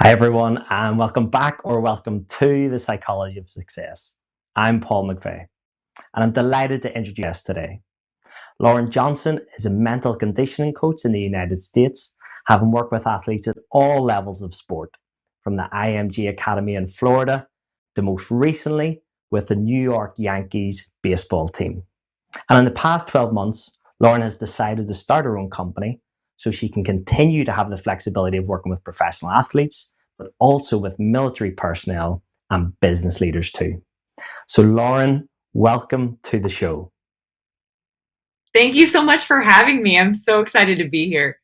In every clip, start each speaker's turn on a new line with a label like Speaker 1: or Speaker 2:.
Speaker 1: Hi, everyone, and welcome back or welcome to the Psychology of Success. I'm Paul McVeigh, and I'm delighted to introduce us today. Lauren Johnson is a mental conditioning coach in the United States, having worked with athletes at all levels of sport, from the IMG Academy in Florida to most recently with the New York Yankees baseball team. And in the past 12 months, Lauren has decided to start her own company so she can continue to have the flexibility of working with professional athletes, but also with military personnel and business leaders too. So Lauren, welcome to the show.
Speaker 2: Thank you so much for having me. I'm so excited to be here.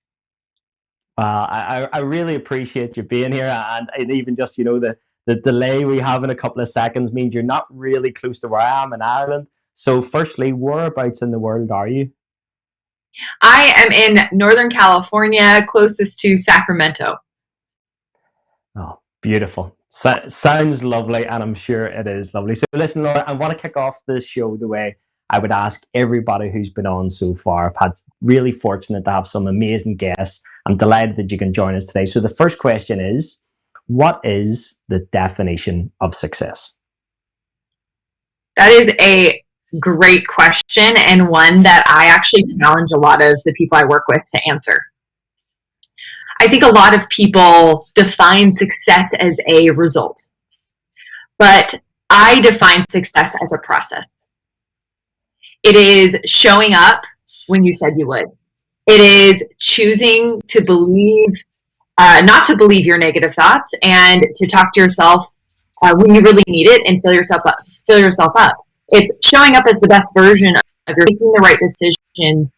Speaker 1: I really appreciate you being here, and even just, the delay we have in a couple of seconds means you're not really close to where I am in Ireland. So firstly, whereabouts in the world are you?
Speaker 2: I am in Northern California, closest to Sacramento.
Speaker 1: Oh, beautiful. Sounds lovely, and I'm sure it is lovely. So listen, Laura, I want to kick off this show the way I would ask everybody who's been on so far. I've had really fortunate to have some amazing guests. I'm delighted that you can join us today. So the first question is, what is the definition of success?
Speaker 2: That is a great question, and one that I actually challenge a lot of the people I work with to answer. I think a lot of people define success as a result, but I define success as a process. It is showing up when you said you would. It is choosing to believe, not to believe your negative thoughts, and to talk to yourself when you really need it and fill yourself up. It's showing up as the best version of your, making the right decisions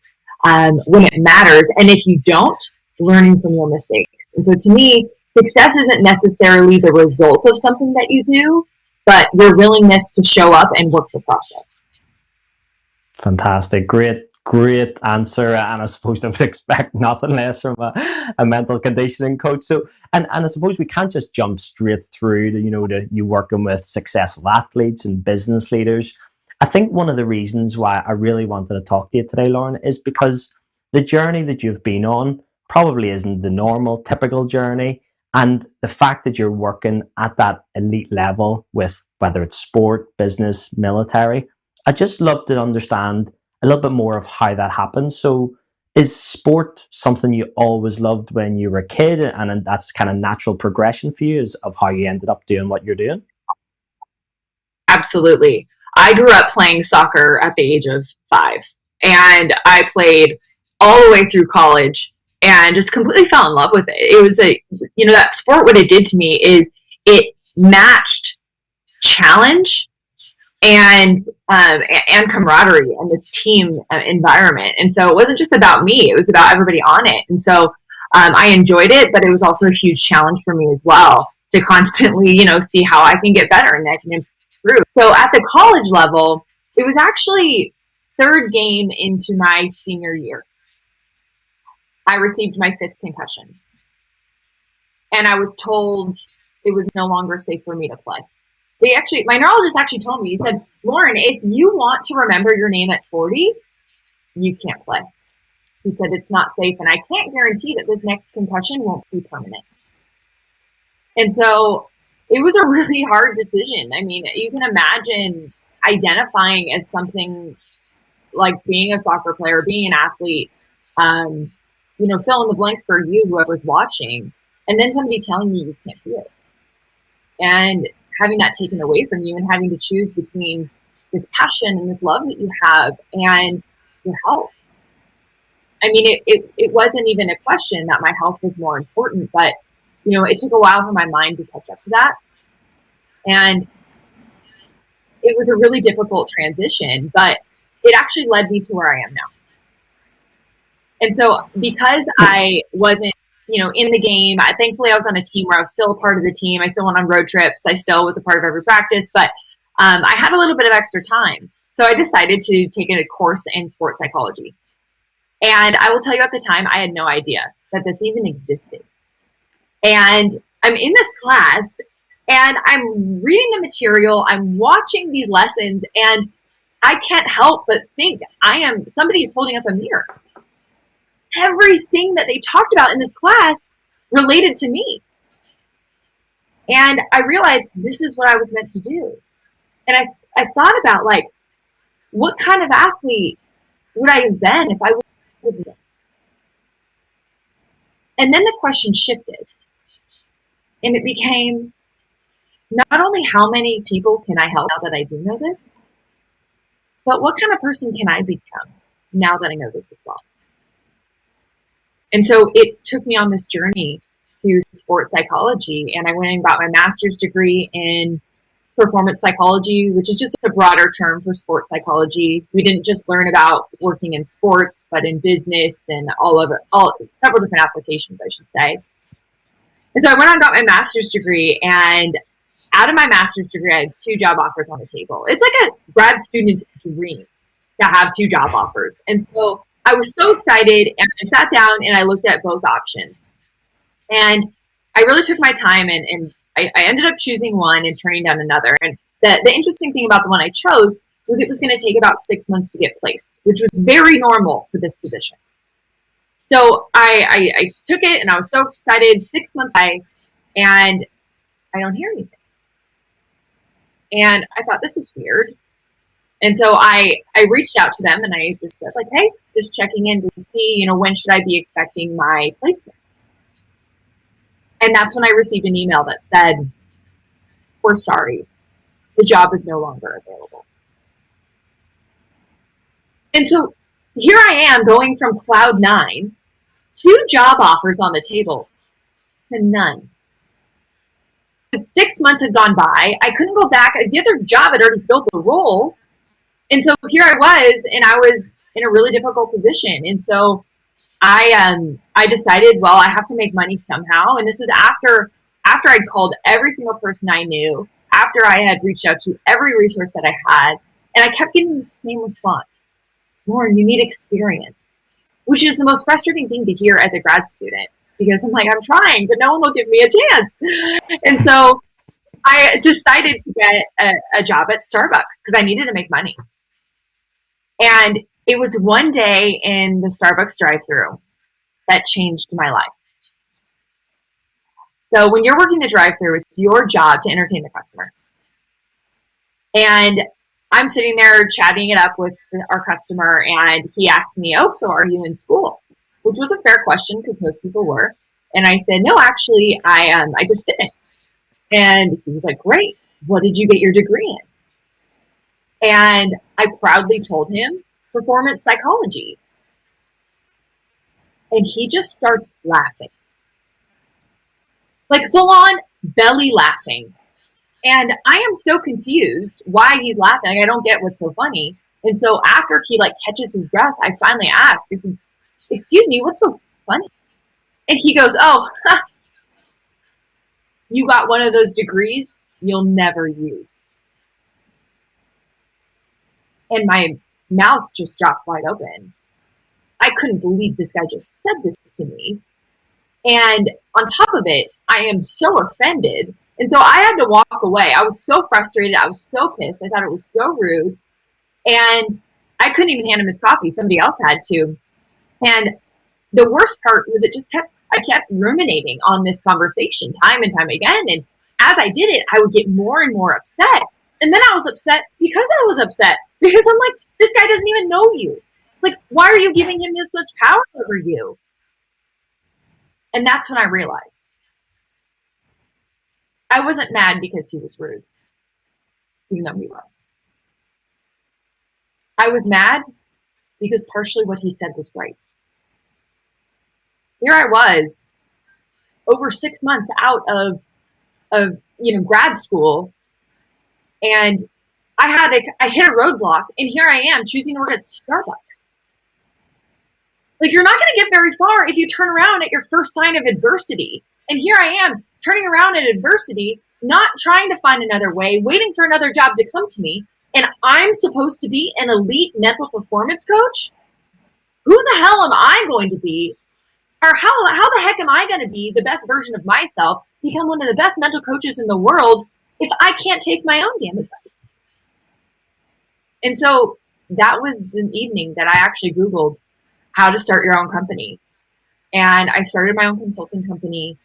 Speaker 2: when it matters, and if you don't, learning from your mistakes. And so to me, success isn't necessarily the result of something that you do, but your willingness to show up and work the process.
Speaker 1: Fantastic. Great answer. And I suppose I would expect nothing less from a mental conditioning coach. So, and I suppose we can't just jump straight through to you working with successful athletes and business leaders. I think one of the reasons why I really wanted to talk to you today, Lauren, is because the journey that you've been on probably isn't the normal, typical journey. And the fact that you're working at that elite level with whether it's sport, business, military, I just love to understand a little bit more of how that happens. So, is sport something you always loved when you were a kid, and that's kind of natural progression for you, is of how you ended up doing what you're doing?
Speaker 2: Absolutely. I grew up playing soccer at the age of 5, and I played all the way through college and just completely fell in love with it. It was that sport, what it did to me is it matched challenge and camaraderie and this team environment. And so it wasn't just about me, it was about everybody on it. And so I enjoyed it, but it was also a huge challenge for me as well to constantly, see how I can get better and I can improve. So at the college level, it was actually third game into my senior year. I received my 5th concussion. And I was told it was no longer safe for me to play. My neurologist actually told me, he said, Lauren, if you want to remember your name at 40, you can't play. He said, it's not safe, and I can't guarantee that this next concussion won't be permanent. And so it was a really hard decision. I mean, you can imagine identifying as something like being a soccer player, being an athlete, fill in the blank for you, whoever's watching, and then somebody telling you can't do it. And having that taken away from you and having to choose between this passion and this love that you have and your health. I mean, it wasn't even a question that my health was more important, but, it took a while for my mind to catch up to that. And it was a really difficult transition, but it actually led me to where I am now. And so because I wasn't in the game, thankfully I was on a team where I was still a part of the team. I still went on road trips. I still was a part of every practice, but I had a little bit of extra time. So I decided to take a course in sports psychology. And I will tell you, at the time, I had no idea that this even existed. And I'm in this class and I'm reading the material, I'm watching these lessons, and I can't help but think somebody's holding up a mirror. Everything that they talked about in this class related to me. And I realized this is what I was meant to do. And I thought about, like, what kind of athlete would I have been if I would have been? And then the question shifted. And it became, not only how many people can I help now that I do know this, but what kind of person can I become now that I know this as well? And so it took me on this journey to sports psychology, and I went and got my master's degree in performance psychology, which is just a broader term for sports psychology. We didn't just learn about working in sports, but in business and all several different applications, I should say. And so I went on and got my master's degree, and out of my master's degree, I had 2 job offers on the table. It's like a grad student dream to have 2 job offers. And so I was so excited, and I sat down and I looked at both options. And I really took my time, and I ended up choosing one and turning down another. And the interesting thing about the one I chose was it was going to take about 6 months to get placed, which was very normal for this position. So I took it, and I was so excited. 6 months by, and I don't hear anything. And I thought, this is weird. And so I reached out to them, and I just said, like, hey, just checking in to see, when should I be expecting my placement? And that's when I received an email that said, we're sorry, the job is no longer available. And so here I am going from cloud 9, 2 job offers on the table, to none. 6 months had gone by. I couldn't go back. The other job had already filled the role. And so here I was, and I was in a really difficult position. And so I decided, well, I have to make money somehow. And this was after I'd called every single person I knew, after I had reached out to every resource that I had, and I kept getting the same response. Lauren, you need experience, which is the most frustrating thing to hear as a grad student, because I'm like, I'm trying, but no one will give me a chance. And so I decided to get a job at Starbucks because I needed to make money. And it was one day in the Starbucks drive-thru that changed my life. So when you're working the drive-thru, it's your job to entertain the customer. And I'm sitting there chatting it up with our customer, and he asked me, oh, so are you in school? Which was a fair question because most people were. And I said, no, actually, I just finished. And he was like, great. What did you get your degree in? And I proudly told him performance psychology. And he just starts laughing. Like full on belly laughing. And I am so confused why he's laughing. I don't get what's so funny. And so after he catches his breath, I finally ask, excuse me, what's so funny? And he goes, oh, you got one of those degrees you'll never use. And my mouth just dropped wide open. I couldn't believe this guy just said this to me. And on top of it, I am so offended. And so I had to walk away. I was so frustrated. I was so pissed. I thought it was so rude. And I couldn't even hand him his coffee. Somebody else had to. And the worst part was I kept ruminating on this conversation time and time again. And as I did it, I would get more and more upset. And then I was upset because I was upset. Because I'm like, this guy doesn't even know you. Like, why are you giving him this such power over you? And that's when I realized I wasn't mad because he was rude, even though he was. I was mad because partially what he said was right. Here I was, over 6 months out of grad school, and I hit a roadblock, and here I am choosing to work at Starbucks. Like, you're not going to get very far if you turn around at your first sign of adversity. And here I am turning around at adversity, not trying to find another way, waiting for another job to come to me. And I'm supposed to be an elite mental performance coach? Who the hell am I going to be? Or how the heck am I going to be the best version of myself, become one of the best mental coaches in the world, if I can't take my own damn advice? And so that was the evening that I actually Googled how to start your own company. And I started my own consulting company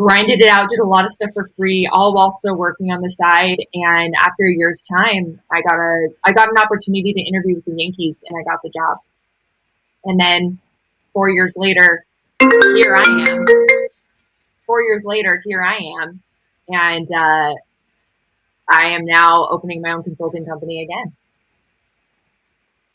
Speaker 2: grinded it out, did a lot of stuff for free, all while still working on the side. And after a year's time, I got an opportunity to interview with the Yankees, and I got the job. And then 4 years later, here I am. 4 years later, here I am, and I am now opening my own consulting company again.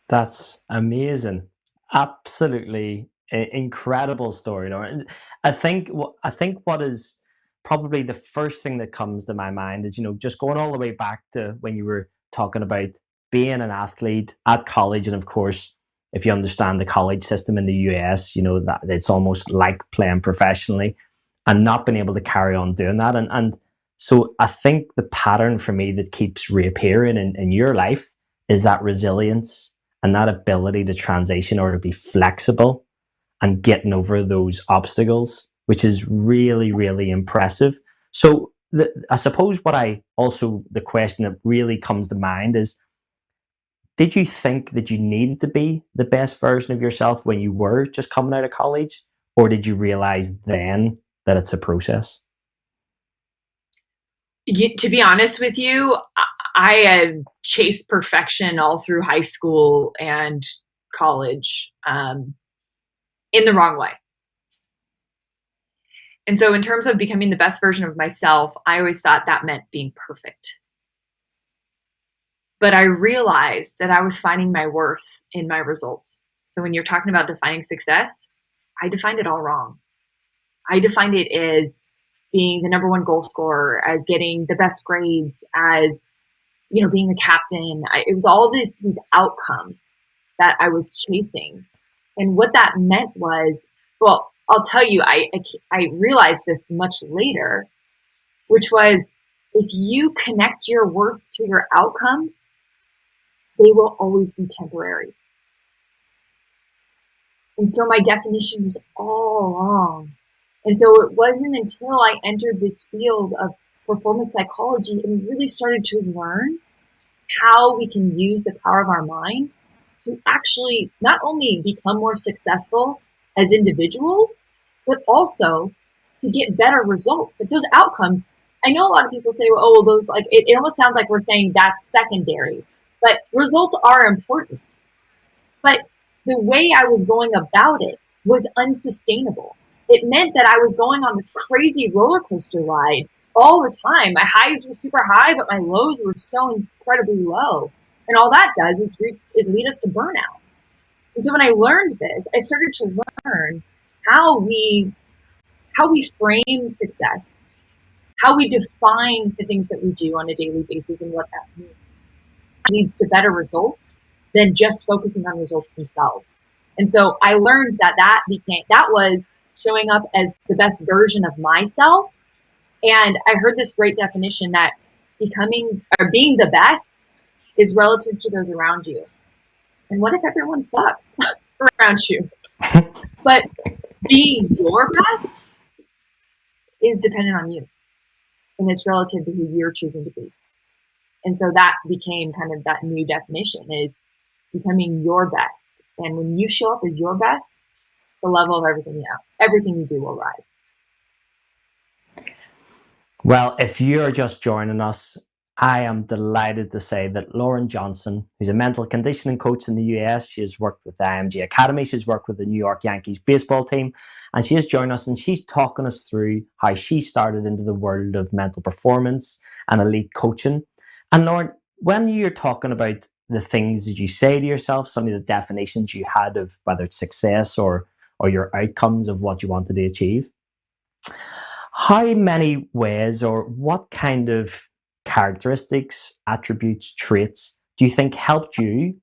Speaker 1: That's amazing. Absolutely incredible story, Lauren. I think what is probably the first thing that comes to my mind is, just going all the way back to when you were talking about being an athlete at college, and of course, if you understand the college system in the US, you know that it's almost like playing professionally, and not being able to carry on doing that. And so I think the pattern for me that keeps reappearing in your life is that resilience and that ability to transition or to be flexible and getting over those obstacles, which is really, really impressive. So I suppose the question that really comes to mind is, did you think that you needed to be the best version of yourself when you were just coming out of college? Or did you realize then that it's a process?
Speaker 2: To be honest with you, I chased perfection all through high school and college, in the wrong way. And so in terms of becoming the best version of myself, I always thought that meant being perfect. But I realized that I was finding my worth in my results. So when you're talking about defining success, I defined it all wrong. I defined it as being the number one goal scorer, as getting the best grades, as being the captain. It was all these outcomes that I was chasing, and what that meant was, well, I'll tell you, I realized this much later, which was, if you connect your worth to your outcomes, they will always be temporary. And so my definition was all wrong. And so it wasn't until I entered this field of performance psychology and really started to learn how we can use the power of our mind to actually not only become more successful as individuals, but also to get better results. Like those outcomes, I know a lot of people say, well, those, like, it almost sounds like we're saying that's secondary, but results are important. But the way I was going about it was unsustainable. It meant that I was going on this crazy roller coaster ride all the time. My highs were super high, but my lows were so incredibly low. And all that does is lead us to burnout. And so when I learned this, I started to learn how we frame success, how we define the things that we do on a daily basis, and what that means leads to better results than just focusing on results themselves. And so I learned that was showing up as the best version of myself. And I heard this great definition that becoming or being the best is relative to those around you. And what if everyone sucks around you? But being your best is dependent on you. And it's relative to who you're choosing to be. And so that became kind of that new definition, is becoming your best. And when you show up as your best, the level of everything you do will rise.
Speaker 1: Well, if you're just joining us, I am delighted to say that Lauren Johnson, who's a mental conditioning coach in the US, she has worked with the IMG Academy, she's worked with the New York Yankees baseball team, and she has joined us and she's talking us through how she started into the world of mental performance and elite coaching. And Lauren, when you're talking about the things that you say to yourself, some of the definitions you had of whether it's success or your outcomes of what you wanted to achieve, how many ways or what kind of characteristics, attributes, traits do you think helped you?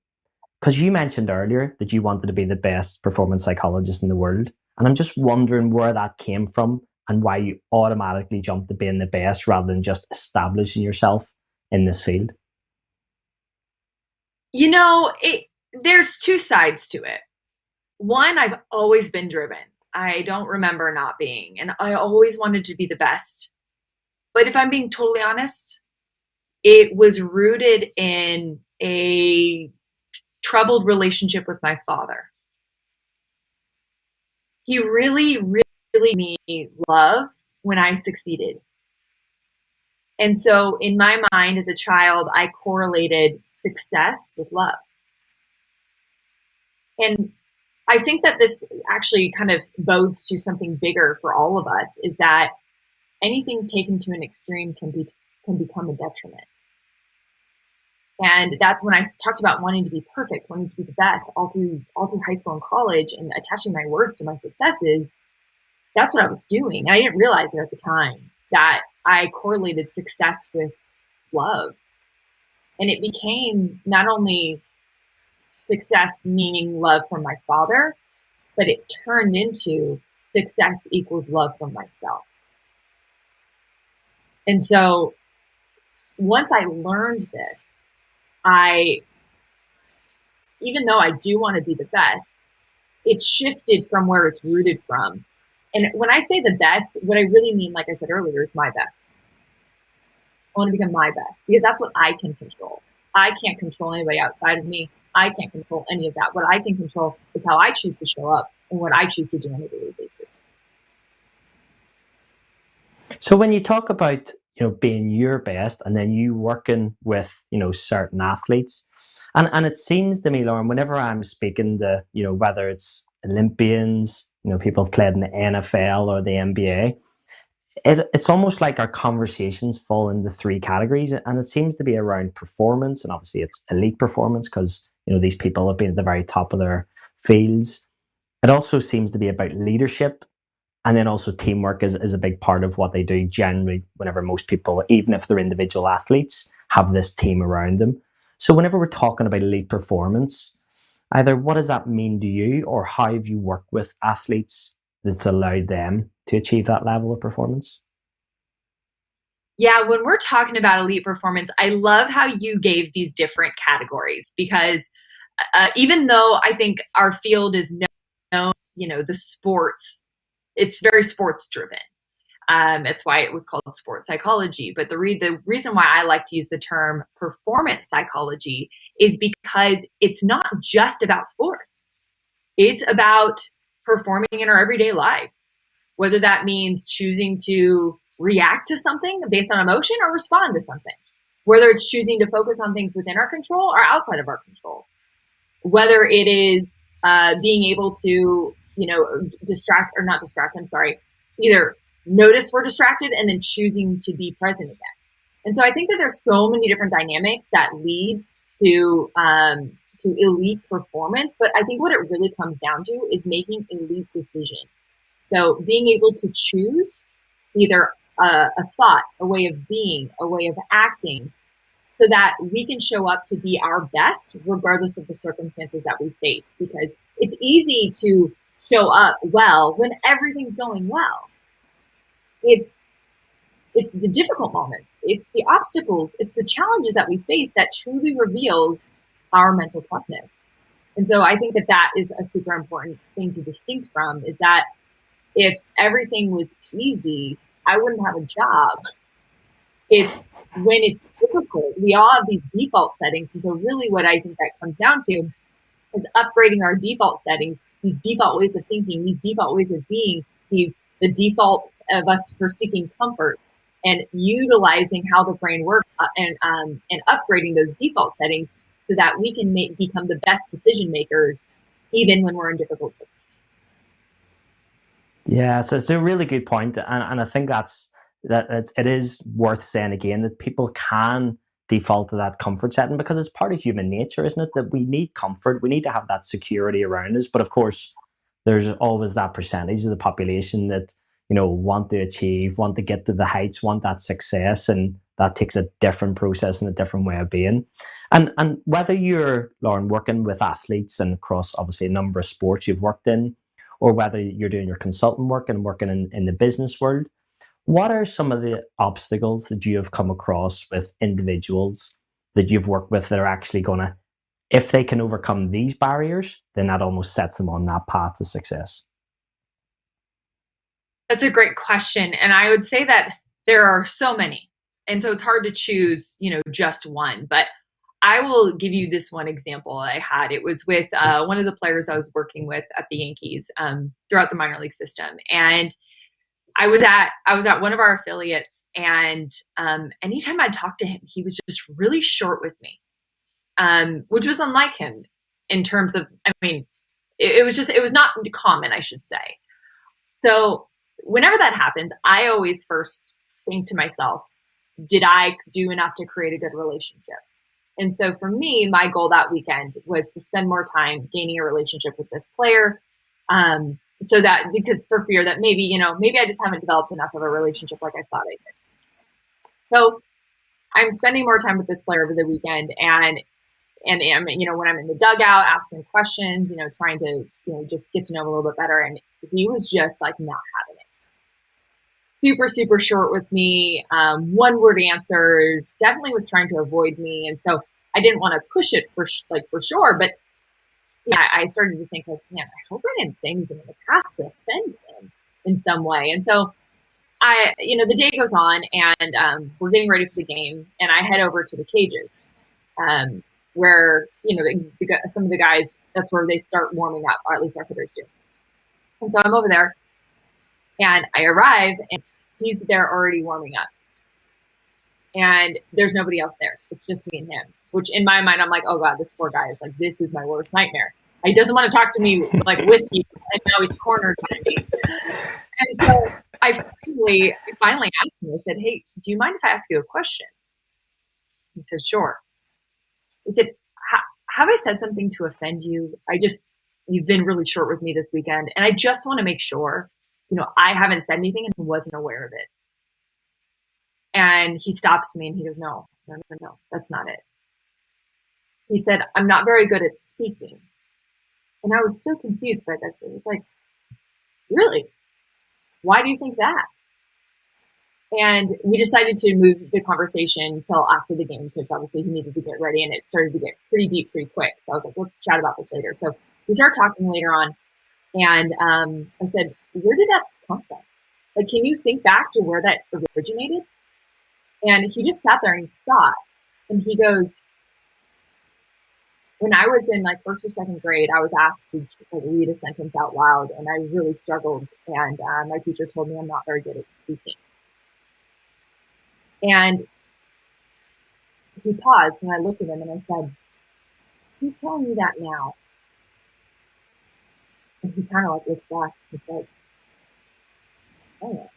Speaker 1: Because you mentioned earlier that you wanted to be the best performance psychologist in the world. And I'm just wondering where that came from and why you automatically jumped to being the best rather than just establishing yourself in this field.
Speaker 2: There's two sides to it. One, I've always been driven. I don't remember not being, and I always wanted to be the best. But if I'm being totally honest, it was rooted in a troubled relationship with my father. He really, really gave me love when I succeeded. And so in my mind as a child, I correlated success with love. And I think that this actually kind of bodes to something bigger for all of us, is that anything taken to an extreme can become a detriment. And that's when I talked about wanting to be perfect, wanting to be the best all through high school and college, and attaching my worth to my successes. That's what I was doing. I didn't realize it at the time, that I correlated success with love. And it became not only success meaning love from my father, but it turned into success equals love from myself. And so once I learned this, even though I do want to be the best, it's shifted from where it's rooted from. And when I say the best, what I really mean, like I said earlier, is my best. I want to become my best, because that's what I can control. I can't control anybody outside of me. I can't control any of that. What I can control is how I choose to show up and what I choose to do on a daily basis.
Speaker 1: So when you talk about, being your best, and then you working with, certain athletes, and it seems to me, Lauren, whenever I'm speaking to, whether it's Olympians, people who've played in the NFL or the NBA, it's almost like our conversations fall into three categories, and it seems to be around performance, and obviously it's elite performance because these people have been at the very top of their fields. It also seems to be about leadership, and then also teamwork is a big part of what they do generally whenever most people, even if they're individual athletes, have this team around them. So whenever we're talking about elite performance, either what does that mean to you, or how have you worked with athletes that's allowed them to achieve that level of performance?
Speaker 2: Yeah, when we're talking about elite performance, I love how you gave these different categories, because even though I think our field is known, the sports, it's very sports driven. That's why it was called sports psychology. But the reason why I like to use the term performance psychology is because it's not just about sports. It's about performing in our everyday life, whether that means choosing to react to something based on emotion or respond to something, whether it's choosing to focus on things within our control or outside of our control, whether it is being able to, distract or not distract, either notice we're distracted and then choosing to be present again. And so I think that there's so many different dynamics that lead to elite performance, but I think what it really comes down to is making elite decisions. So being able to choose either a thought, a way of being, a way of acting, so that we can show up to be our best regardless of the circumstances that we face. Because it's easy to show up well when everything's going well. It's the difficult moments, it's the obstacles, it's the challenges that we face that truly reveals our mental toughness. And so I think that is a super important thing to distinct from, is that if everything was easy, I wouldn't have a job. It's when it's difficult, we all have these default settings. And so really what I think that comes down to is upgrading our default settings, these default ways of thinking, these default ways of being, the default of us for seeking comfort, and utilizing how the brain works, and upgrading those default settings so that we can become the best decision makers, even when we're in difficult situations.
Speaker 1: Yeah, so it's a really good point, and I think it is worth saying again that people can default to that comfort setting because it's part of human nature, isn't it? That we need comfort, we need to have that security around us. But of course, there's always that percentage of the population that want to achieve, want to get to the heights, want that success, and that takes a different process and a different way of being. And whether you're, Lauren, working with athletes and across obviously a number of sports you've worked in, or whether you're doing your consultant work and working in the business world, what are some of the obstacles that you have come across with individuals that you've worked with that are actually going to, if they can overcome these barriers, then that almost sets them on that path to success?
Speaker 2: That's a great question. And I would say that there are so many. And so it's hard to choose, just one. But I will give you this one example I had. It was with one of the players I was working with at the Yankees throughout the minor league system. And I was at one of our affiliates, and anytime I talked to him, he was just really short with me, which was unlike him in terms of, I mean, it was not common, I should say. So whenever that happens, I always first think to myself, did I do enough to create a good relationship? And so for me, my goal that weekend was to spend more time gaining a relationship with this player. So that, because for fear that maybe I just haven't developed enough of a relationship like I thought I did. So I'm spending more time with this player over the weekend, and am, when I'm in the dugout, asking questions, trying to, just get to know him a little bit better. And he was just like not having it. Super, super short with me. One word answers, definitely was trying to avoid me. And so I didn't want to push it for sure. But yeah, I started to think, like, man, I hope I didn't say anything in the past to offend him in some way. And so the day goes on, and we're getting ready for the game, and I head over to the cages, where, some of the guys, that's where they start warming up, or at least our hitters do. And so I'm over there, and I arrive, and he's there already warming up. And there's nobody else there. It's just me and him, which in my mind, I'm like, oh God, this poor guy is like, this is my worst nightmare. He doesn't want to talk to me like with me, and now he's cornered by me. And so I finally asked him, I said, hey, do you mind if I ask you a question? He said, sure. He said, have I said something to offend you? You've been really short with me this weekend, and I just want to make sure, I haven't said anything and wasn't aware of it. And he stops me and he goes, no, that's not it. He said, I'm not very good at speaking. And I was so confused by this. It was like, really? Why do you think that? And we decided to move the conversation till after the game, because obviously he needed to get ready, and it started to get pretty deep pretty quick. So I was like, let's chat about this later. So we started talking later on, and I said, where did that come from? Like, can you think back to where that originated? And he just sat there and he thought, and he goes, when I was in like first or second grade, I was asked to read a sentence out loud, and I really struggled. And my teacher told me I'm not very good at speaking. And he paused, and I looked at him and I said, who's telling you that now? And he kind of like looks back. He's like, oh.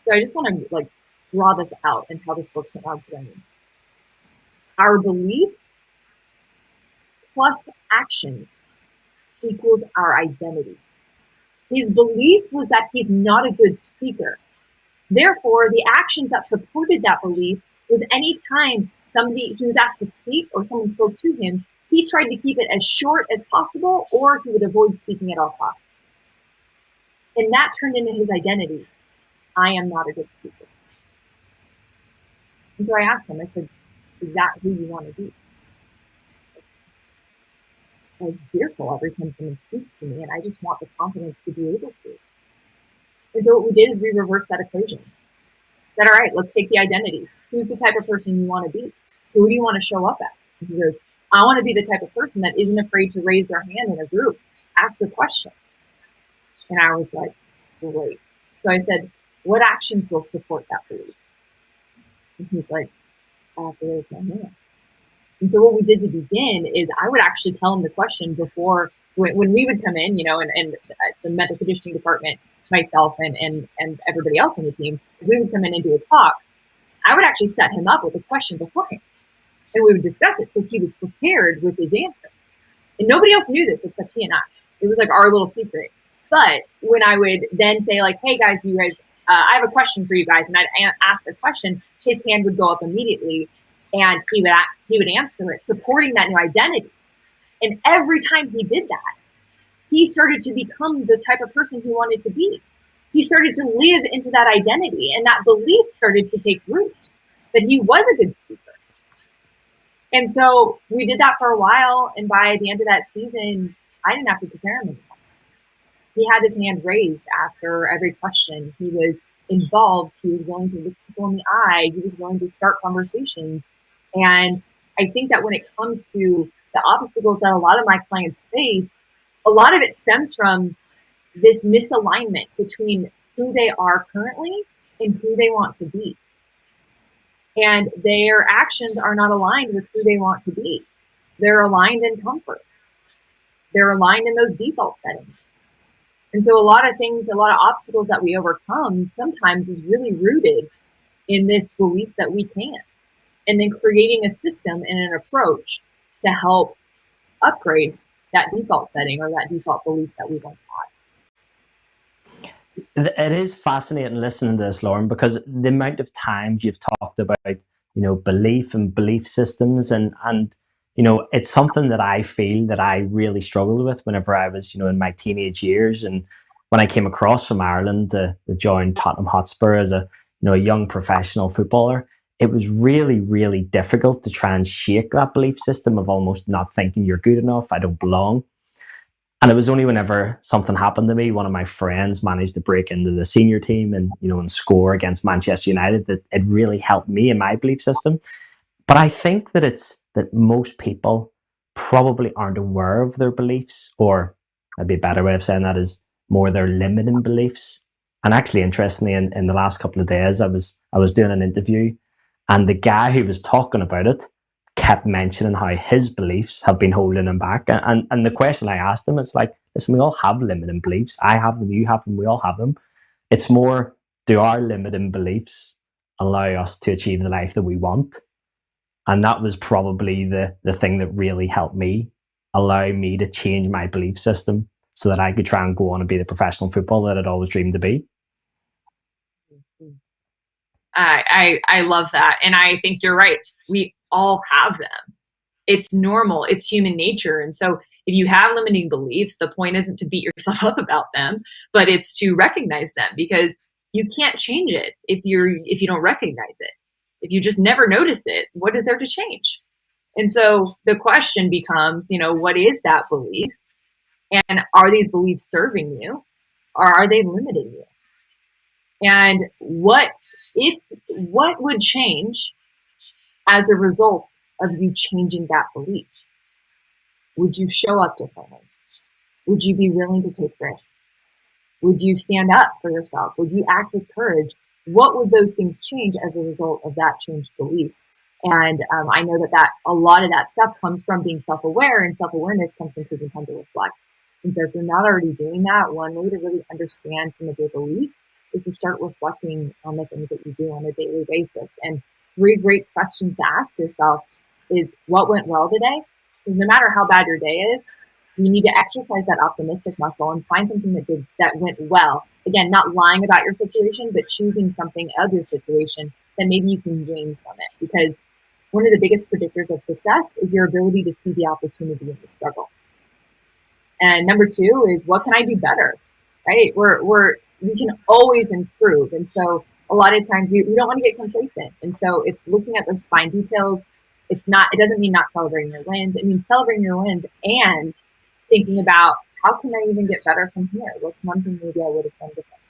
Speaker 2: So I just want to like draw this out and how this works in our brain. Our beliefs plus actions equals our identity. His belief was that he's not a good speaker. Therefore, the actions that supported that belief was any time he was asked to speak or someone spoke to him, he tried to keep it as short as possible, or he would avoid speaking at all costs. And that turned into his identity. I am not a good speaker. And so I asked him, I said, is that who you want to be? I'm fearful every time someone speaks to me, and I just want the confidence to be able to. And so what we did is we reversed that equation. Said, all right, let's take the identity. Who's the type of person you want to be? Who do you want to show up as? And he goes, I want to be the type of person that isn't afraid to raise their hand in a group, ask a question. And I was like, great. So I said, what actions will support that belief? And he's like, I have to raise my hand. And so what we did to begin is I would actually tell him the question before, when we would come in, and the mental conditioning department, myself and everybody else on the team, we would come in and do a talk. I would actually set him up with a question beforehand, and we would discuss it so he was prepared with his answer. And nobody else knew this except he and I. It was like our little secret. But when I would then say like, hey guys, I have a question for you guys, and I'd ask the question, his hand would go up immediately, and he would answer it, supporting that new identity. And every time he did that, he started to become the type of person he wanted to be. He started to live into that identity, and that belief started to take root that he was a good speaker. And so we did that for a while, and by the end of that season, I didn't have to prepare him anymore. He had his hand raised after every question. He was involved. He was willing to look people in the eye. He was willing to start conversations. And I think that when it comes to the obstacles that a lot of my clients face, a lot of it stems from this misalignment between who they are currently and who they want to be. And their actions are not aligned with who they want to be. They're aligned in comfort. They're aligned in those default settings. And so a lot of things, a lot of obstacles that we overcome sometimes is really rooted in this belief that we can. And then creating a system and an approach to help upgrade that default setting or that default belief that we once had.
Speaker 1: It is fascinating listening to this, Lauren, because the amount of times you've talked about, belief and belief systems, and it's something that I feel that I really struggled with whenever I was, in my teenage years, and when I came across from Ireland to join Tottenham Hotspur as a young professional footballer. It was really, really difficult to try and shake that belief system of almost not thinking you're good enough, I don't belong. And it was only whenever something happened to me, one of my friends managed to break into the senior team and score against Manchester United, that it really helped me in my belief system. But I think that it's that most people probably aren't aware of their beliefs, or maybe a better way of saying that is more their limiting beliefs. And actually, interestingly, in the last couple of days, I was doing an interview, and the guy who was talking about it kept mentioning how his beliefs have been holding him back. And the question I asked him, it's like, listen, we all have limiting beliefs. I have them, you have them, we all have them. It's more, do our limiting beliefs allow us to achieve the life that we want? And that was probably the thing that really helped me, allow me to change my belief system so that I could try and go on and be the professional footballer that I'd always dreamed to be.
Speaker 2: I love that. And I think you're right. We all have them. It's normal. It's human nature. And so if you have limiting beliefs, the point isn't to beat yourself up about them, but it's to recognize them, because you can't change it if you don't recognize it. If you just never notice it, what is there to change? And so the question becomes, what is that belief? And are these beliefs serving you, or are they limiting you? And what would change as a result of you changing that belief? Would you show up differently? Would you be willing to take risks? Would you stand up for yourself? Would you act with courage? What would those things change as a result of that changed belief? And I know that a lot of that stuff comes from being self-aware, and self-awareness comes from taking time to reflect. And so if you're not already doing that, one way to really understand some of your beliefs is to start reflecting on the things that you do on a daily basis. And 3 great questions to ask yourself is, what went well today? Because no matter how bad your day is, you need to exercise that optimistic muscle and find something that went well. Again, not lying about your situation, but choosing something of your situation that maybe you can gain from it. Because one of the biggest predictors of success is your ability to see the opportunity in the struggle. And number 2 is, what can I do better? Right? We can always improve. And so a lot of times we don't want to get complacent. And so it's looking at those fine details. It doesn't mean not celebrating your wins. It means celebrating your wins and thinking about, how can I even get better from here? What's one thing maybe I would have done different?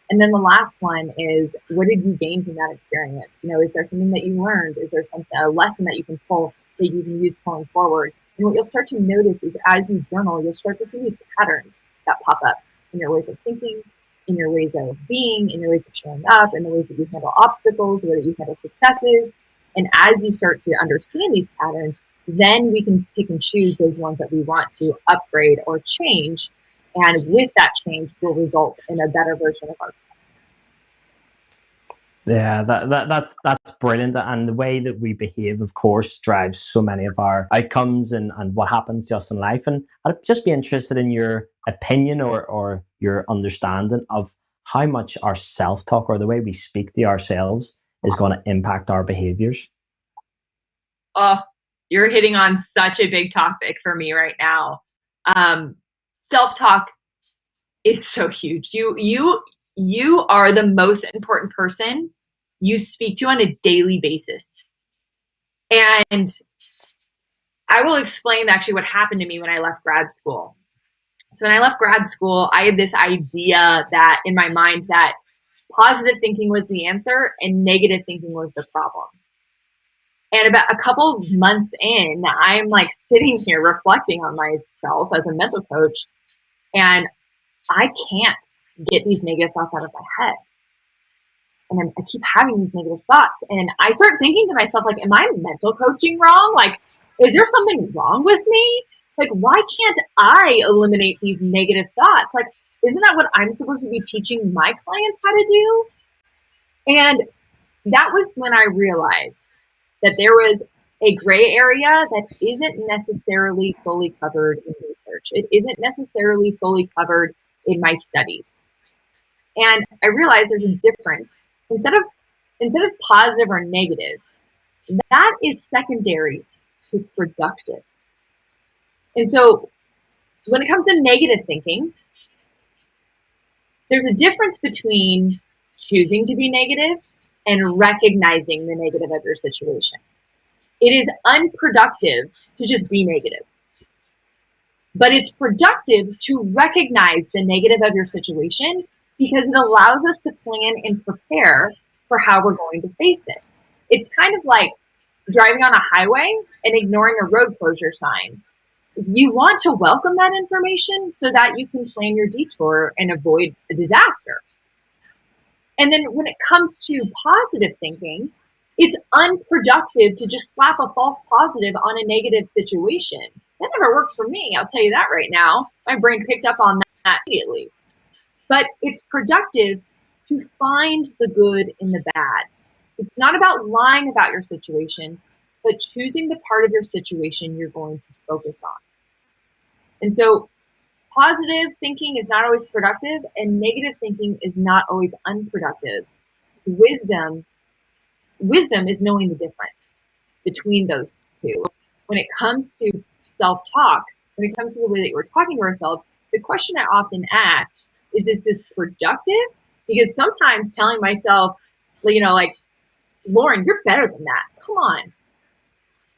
Speaker 2: And then the last one is, what did you gain from that experience? Is there something that you learned? Is there a lesson that you can pull that you can use pulling forward? And what you'll start to notice is, as you journal, you'll start to see these patterns that pop up in your ways of thinking, in your ways of being, in your ways of showing up, in the ways that you handle obstacles, the way that you handle successes. And as you start to understand these patterns, then we can pick and choose those ones that we want to upgrade or change. And with that change will result in a better version of ourselves.
Speaker 1: Yeah, that's brilliant. And the way that we behave, of course, drives so many of our outcomes and what happens to us in life. And I'd just be interested in your opinion or your understanding of how much our self-talk, or the way we speak to ourselves, is going to impact our behaviors.
Speaker 2: Oh, you're hitting on such a big topic for me right now. Self-talk is so huge. You are the most important person you speak to on a daily basis. And I will explain actually what happened to me when I left grad school. So when I left grad school, I had this idea that in my mind that positive thinking was the answer and negative thinking was the problem. And about a couple months in, I'm like sitting here reflecting on myself as a mental coach, and I can't get these negative thoughts out of my head. And I keep having these negative thoughts. And I start thinking to myself, like, am I mental coaching wrong? Like, is there something wrong with me? Like, why can't I eliminate these negative thoughts? Like, isn't that what I'm supposed to be teaching my clients how to do? And that was when I realized that there was a gray area that isn't necessarily fully covered in research. It isn't necessarily fully covered in my studies. And I realized there's a difference. Instead of positive or negative, that is secondary to productive. And so when it comes to negative thinking, there's a difference between choosing to be negative and recognizing the negative of your situation. It is unproductive to just be negative, but it's productive to recognize the negative of your situation because it allows us to plan and prepare for how we're going to face it. It's kind of like driving on a highway and ignoring a road closure sign. You want to welcome that information so that you can plan your detour and avoid a disaster. And then when it comes to positive thinking, it's unproductive to just slap a false positive on a negative situation. That never worked for me. I'll tell you that right now. My brain picked up on that immediately. But it's productive to find the good in the bad. It's not about lying about your situation, but choosing the part of your situation you're going to focus on. And so positive thinking is not always productive, and negative thinking is not always unproductive. Wisdom is knowing the difference between those two. When it comes to self-talk, when it comes to the way that we're talking to ourselves, the question I often ask is this productive? Because sometimes telling myself, like, Lauren, you're better than that. Come on.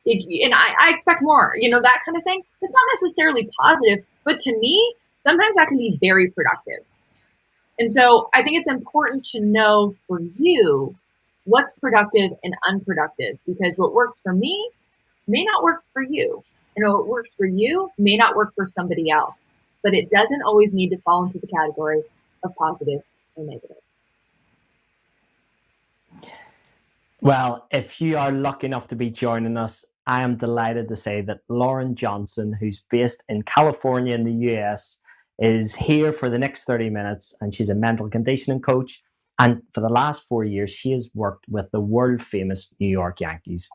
Speaker 2: And I expect more, that kind of thing. It's not necessarily positive, but to me, sometimes that can be very productive. And so I think it's important to know for you what's productive and unproductive, because what works for me may not work for you. What works for you may not work for somebody else, but it doesn't always need to fall into the category of positive or negative.
Speaker 1: Well, if you are lucky enough to be joining us, I am delighted to say that Lauren Johnson, who's based in California in the US, is here for the next 30 minutes, and she's a mental conditioning coach. And for the last 4 years, she has worked with the world famous New York Yankees.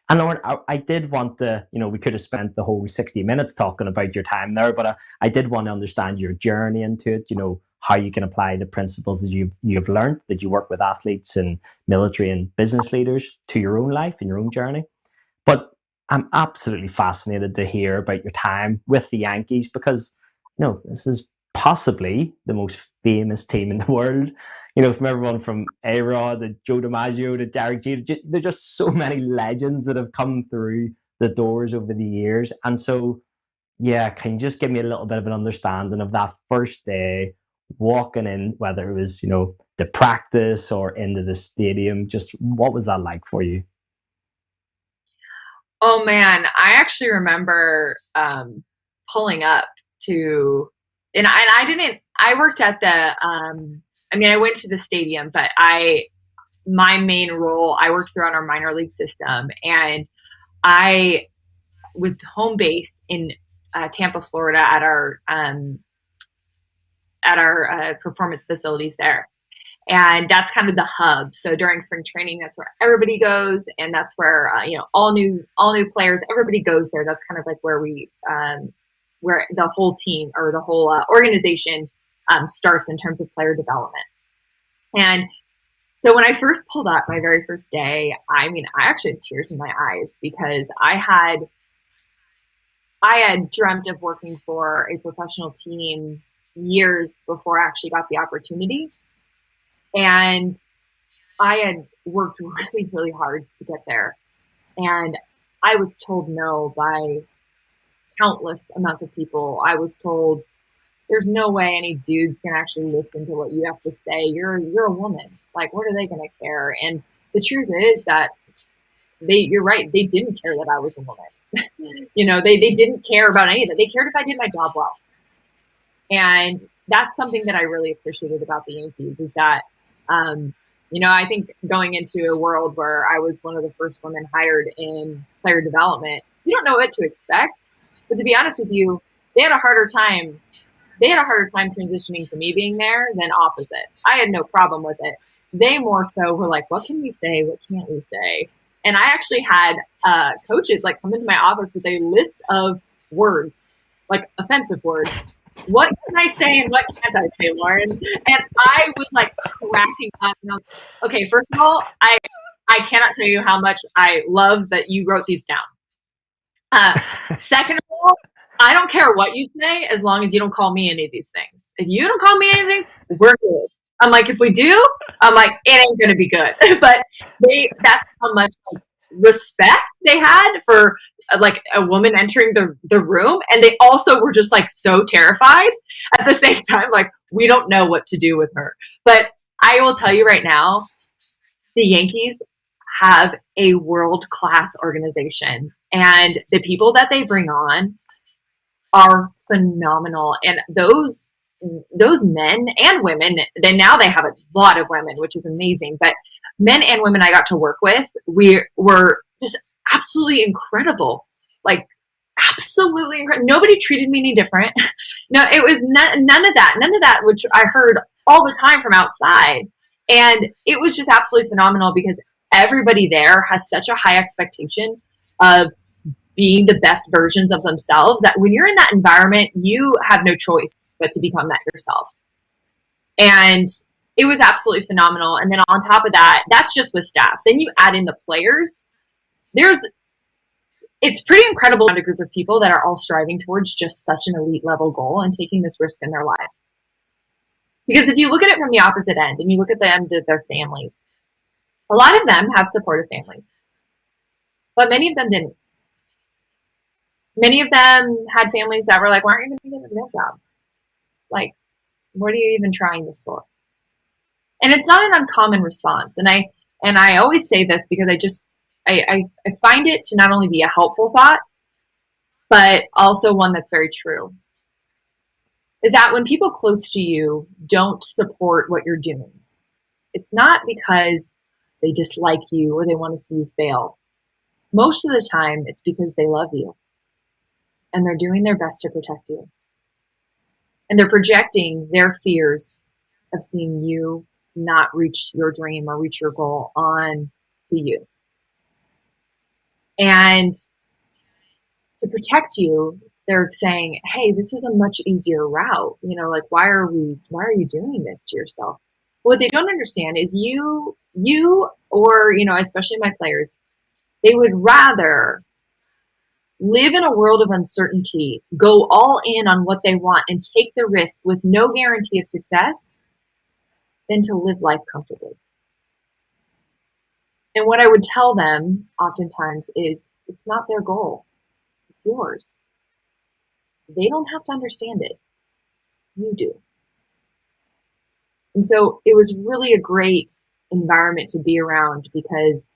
Speaker 1: And Lauren, I did want to, we could have spent the whole 60 minutes talking about your time there, but I did want to understand your journey into it, how you can apply the principles that you've learned, that you work with athletes and military and business leaders, to your own life and your own journey. But I'm absolutely fascinated to hear about your time with the Yankees, because this is possibly the most famous team in the world. From everyone from A-Rod to Joe DiMaggio to Derek Jeter, there's just so many legends that have come through the doors over the years. And so, yeah, can you just give me a little bit of an understanding of that first day walking in, whether it was, the practice or into the stadium? Just what was that like for you?
Speaker 2: Oh man, I actually remember pulling up to, and I worked at the, I went to the stadium, but my main role, I worked throughout our minor league system, and I was home based in Tampa, Florida, at our performance facilities there. And that's kind of the hub. So during spring training, that's where everybody goes, and that's where all new players, everybody goes there. That's kind of like where where the whole team or the whole organization starts in terms of player development. And so when I first pulled up my very first day, I actually had tears in my eyes, because I had dreamt of working for a professional team years before I actually got the opportunity. And I had worked really, really hard to get there. And I was told no by countless amounts of people. I was told, there's no way any dude's going to actually listen to what you have to say. You're a woman. Like, what are they going to care? And the truth is that you're right. They didn't care that I was a woman. They didn't care about any of that. They cared if I did my job well. And that's something that I really appreciated about the Yankees is that, I think going into a world where I was one of the first women hired in player development, you don't know what to expect. But to be honest with you, they had a harder time. They had a harder time transitioning to me being there than opposite. I had no problem with it. They more so were like, "What can we say? What can't we say?" And I actually had coaches like come into my office with a list of words, like offensive words. What can I say and what can't I say, Lauren? And I was like cracking up. Okay, first of all, I cannot tell you how much I love that you wrote these down. Second of all, I don't care what you say as long as you don't call me any of these things. If you don't call me any of these things, we're good. I'm like, if we do, I'm like, it ain't gonna be good. But that's how much like, respect they had for like a woman entering the room. And they also were just like so terrified at the same time, like, we don't know what to do with her. But I will tell you right now, the Yankees have a world-class organization, and the people that they bring on are phenomenal. And those men and women, then now they have a lot of women, which is amazing. But men and women I got to work with, we were just absolutely incredible. Like absolutely incredible. Nobody treated me any different. No, it was none of that. None of that, which I heard all the time from outside. And it was just absolutely phenomenal because everybody there has such a high expectation of being the best versions of themselves that when you're in that environment, you have no choice but to become that yourself. And it was absolutely phenomenal. And then on top of that, that's just with staff. Then you add in the players. It's pretty incredible to a group of people that are all striving towards just such an elite level goal and taking this risk in their life. Because if you look at it from the opposite end and you look at the end of their families, a lot of them have supportive families, but many of them didn't. Many of them had families that were like, why aren't you going to get a real job? Like, what are you even trying this for? And it's not an uncommon response. And I always say this because I find it to not only be a helpful thought, but also one that's very true. Is that when people close to you don't support what you're doing, it's not because they dislike you or they want to see you fail. Most of the time, it's because they love you and they're doing their best to protect you. And they're projecting their fears of seeing you not reach your dream or reach your goal on to you. And to protect you, they're saying, hey, this is a much easier route. Like, why are you doing this to yourself? What they don't understand is you or, especially my players, they would rather live in a world of uncertainty, go all in on what they want and take the risk with no guarantee of success than to live life comfortably. And what I would tell them oftentimes is it's not their goal, it's yours. They don't have to understand it. You do. And so it was really a great environment to be around because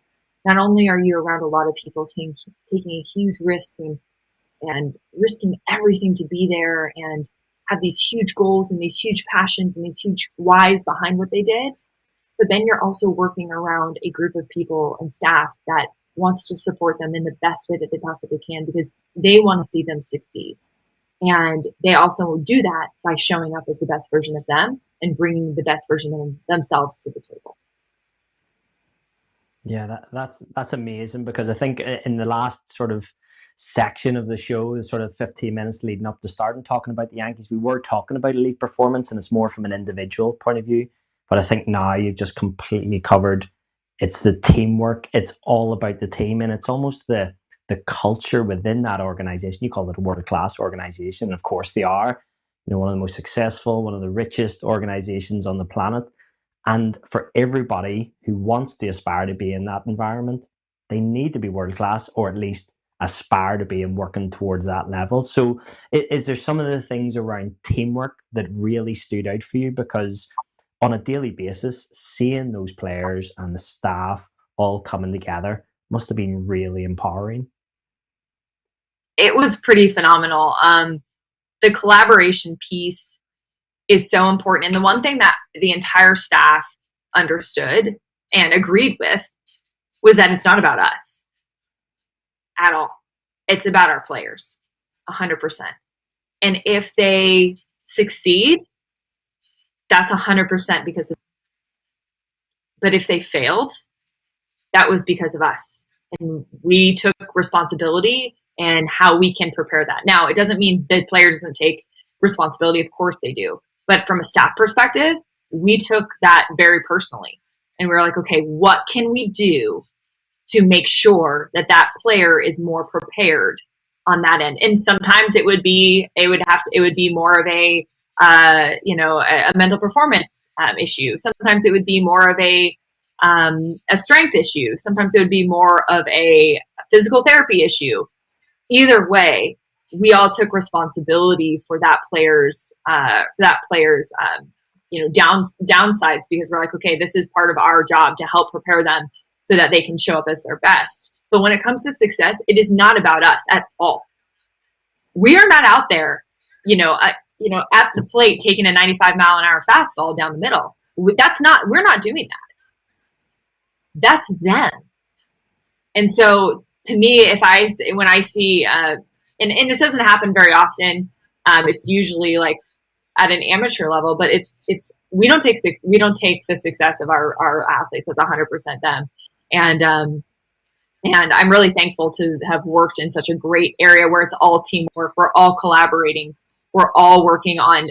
Speaker 2: not only are you around a lot of people taking a huge risk and risking everything to be there and have these huge goals and these huge passions and these huge whys behind what they did, but then you're also working around a group of people and staff that wants to support them in the best way that they possibly can because they want to see them succeed. And they also do that by showing up as the best version of them and bringing the best version of themselves to the table.
Speaker 1: Yeah, that's amazing because I think in the last sort of section of the show, sort of 15 minutes leading up to starting talking about the Yankees, we were talking about elite performance and it's more from an individual point of view. But I think now you've just completely covered it's the teamwork. It's all about the team and it's almost the culture within that organization. You call it a world-class organization. Of course they are, one of the most successful, one of the richest organizations on the planet. And for everybody who wants to aspire to be in that environment, they need to be world class or at least aspire to be and working towards that level. So, is there some of the things around teamwork that really stood out for you? Because on a daily basis, seeing those players and the staff all coming together must have been really empowering.
Speaker 2: It was pretty phenomenal. The collaboration piece is so important. And the one thing that the entire staff understood and agreed with was that it's not about us at all. It's about our players, 100%. And if they succeed, that's 100% because of, but if they failed, that was because of us. And we took responsibility and how we can prepare that. Now, it doesn't mean the player doesn't take responsibility. Of course they do. But from a staff perspective, we took that very personally. And we were like, okay, what can we do to make sure that that player is more prepared on that end? And sometimes it would be more of a mental performance issue. Sometimes it would be more of a strength issue. Sometimes it would be more of a physical therapy issue. Either way, we all took responsibility for that player's downsides, because we're like, okay, this is part of our job to help prepare them so that they can show up as their best. But when it comes to success, it is not about us at all. We are not out there, at the plate taking a 95-mile-an-hour fastball down the middle. We're not doing that. That's them. And so to me, when I see, and this doesn't happen very often, it's usually like at an amateur level, but we don't take the success of our athletes as 100% them. And I'm really thankful to have worked in such a great area where it's all teamwork. We're all collaborating. We're all working on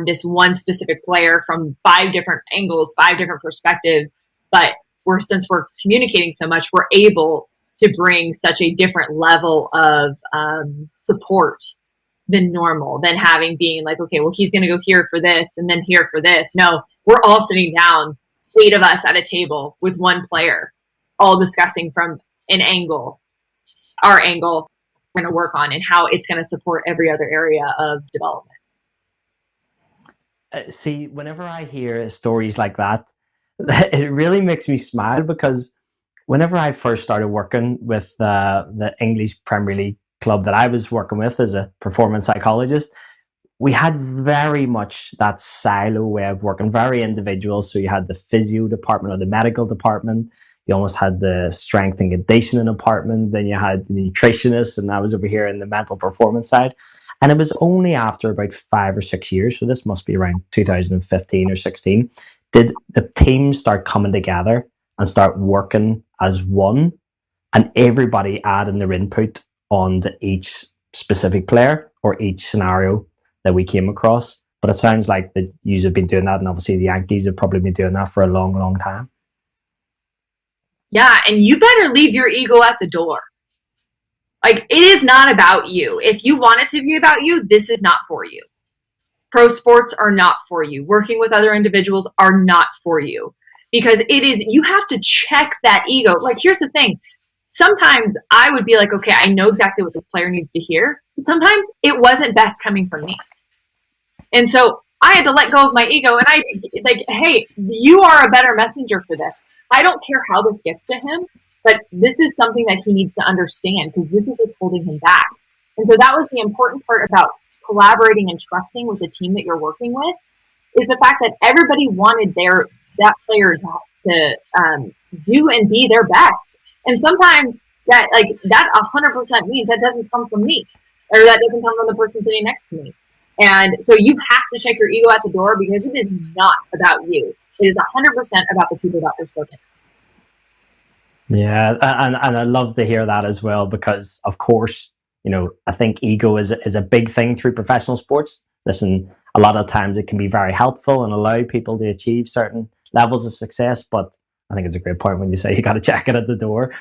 Speaker 2: this one specific player from 5 different angles, 5 different perspectives. But since we're communicating so much, we're able to bring such a different level of support than normal, than being like, okay, well, he's going to go here for this and then here for this. No, we're all sitting down, 8 of us at a table with one player, all discussing from our angle we're going to work on and how it's going to support every other area of development.
Speaker 1: See, whenever I hear stories like that, it really makes me smile, because whenever I first started working with the English Premier League club that I was working with as a performance psychologist, we had very much that silo way of working, very individual. So you had the physio department or the medical department. You almost had the strength and conditioning department. Then you had the nutritionist, and I was over here in the mental performance side. And it was only after about 5 or 6 years, so this must be around 2015 or 16, did the team start coming together and start working as one, and everybody adding their input on each specific player or each scenario that we came across. But it sounds like that you have been doing that, and obviously the Yankees have probably been doing that for a long, long time.
Speaker 2: Yeah, and you better leave your ego at the door. Like, it is not about you. If you want it to be about you, this is not for you. Pro sports are not for you. Working with other individuals are not for you. Because you have to check that ego. Like, here's the thing. Sometimes I would be like, okay, I know exactly what this player needs to hear. But sometimes it wasn't best coming from me. And so I had to let go of my ego, and hey, you are a better messenger for this. I don't care how this gets to him, but this is something that he needs to understand, because this is what's holding him back. And so that was the important part about collaborating and trusting with the team that you're working with, is the fact that everybody wanted that player to do and be their best. And sometimes that 100% means that doesn't come from me, or that doesn't come from the person sitting next to me. And so you have to check your ego at the door, because it is not about you. It is 100% about the people that we're serving.
Speaker 1: Yeah, and I love to hear that as well, because of course, I think ego is a big thing through professional sports. Listen, a lot of times it can be very helpful and allow people to achieve certain levels of success, but I think it's a great point when you say you got to check it at the door.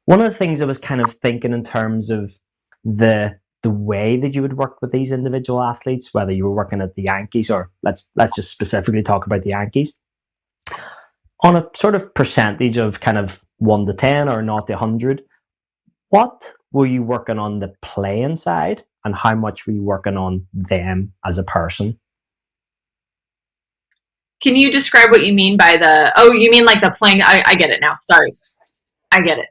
Speaker 1: One of the things I was kind of thinking in terms of the way that you would work with these individual athletes, whether you were working at the Yankees, or let's just specifically talk about the Yankees, on a sort of percentage of kind of 1 to 10 or 0 to 100, what were you working on the playing side, and how much were you working on them as a person?
Speaker 2: Can you describe what you mean by you mean like the playing? I get it now. Sorry. I get it.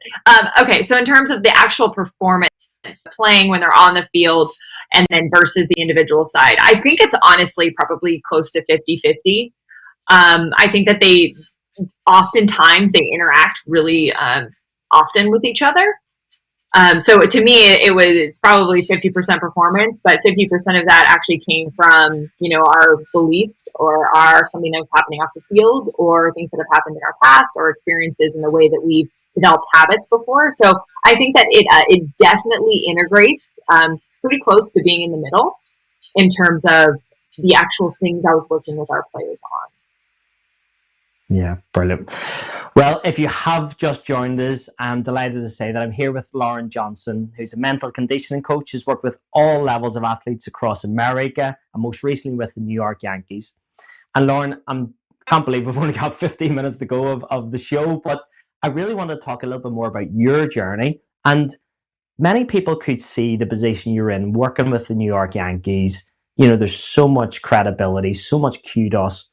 Speaker 2: Okay. So in terms of the actual performance, playing when they're on the field, and then versus the individual side. I think it's honestly probably close to 50-50. I think that oftentimes they interact really often with each other. So to me, it's probably 50% performance, but 50% of that actually came from, our beliefs or something that was happening off the field, or things that have happened in our past, or experiences in the way that we've developed habits before. So I think that it definitely integrates pretty close to being in the middle in terms of the actual things I was working with our players on.
Speaker 1: Yeah, brilliant. Well, if you have just joined us, I'm delighted to say that I'm here with Lauren Johnson, who's a mental conditioning coach who's worked with all levels of athletes across America, and most recently with the New York Yankees. And Lauren, I can't believe we've only got 15 minutes to go of the show, but I really want to talk a little bit more about your journey. And many people could see the position you're in working with the New York Yankees. There's so much credibility, so much kudos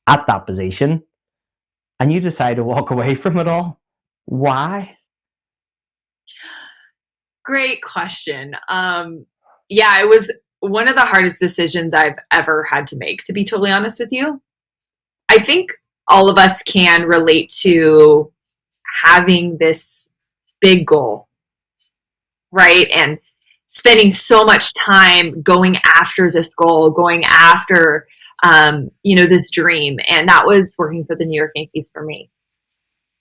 Speaker 1: at that position. And you decide to walk away from it all. Why?
Speaker 2: Great question. Yeah, it was one of the hardest decisions I've ever had to make, to be totally honest with you. I think all of us can relate to having this big goal, right? And spending so much time going after this goal, going after, this dream. And that was working for the New York Yankees for me.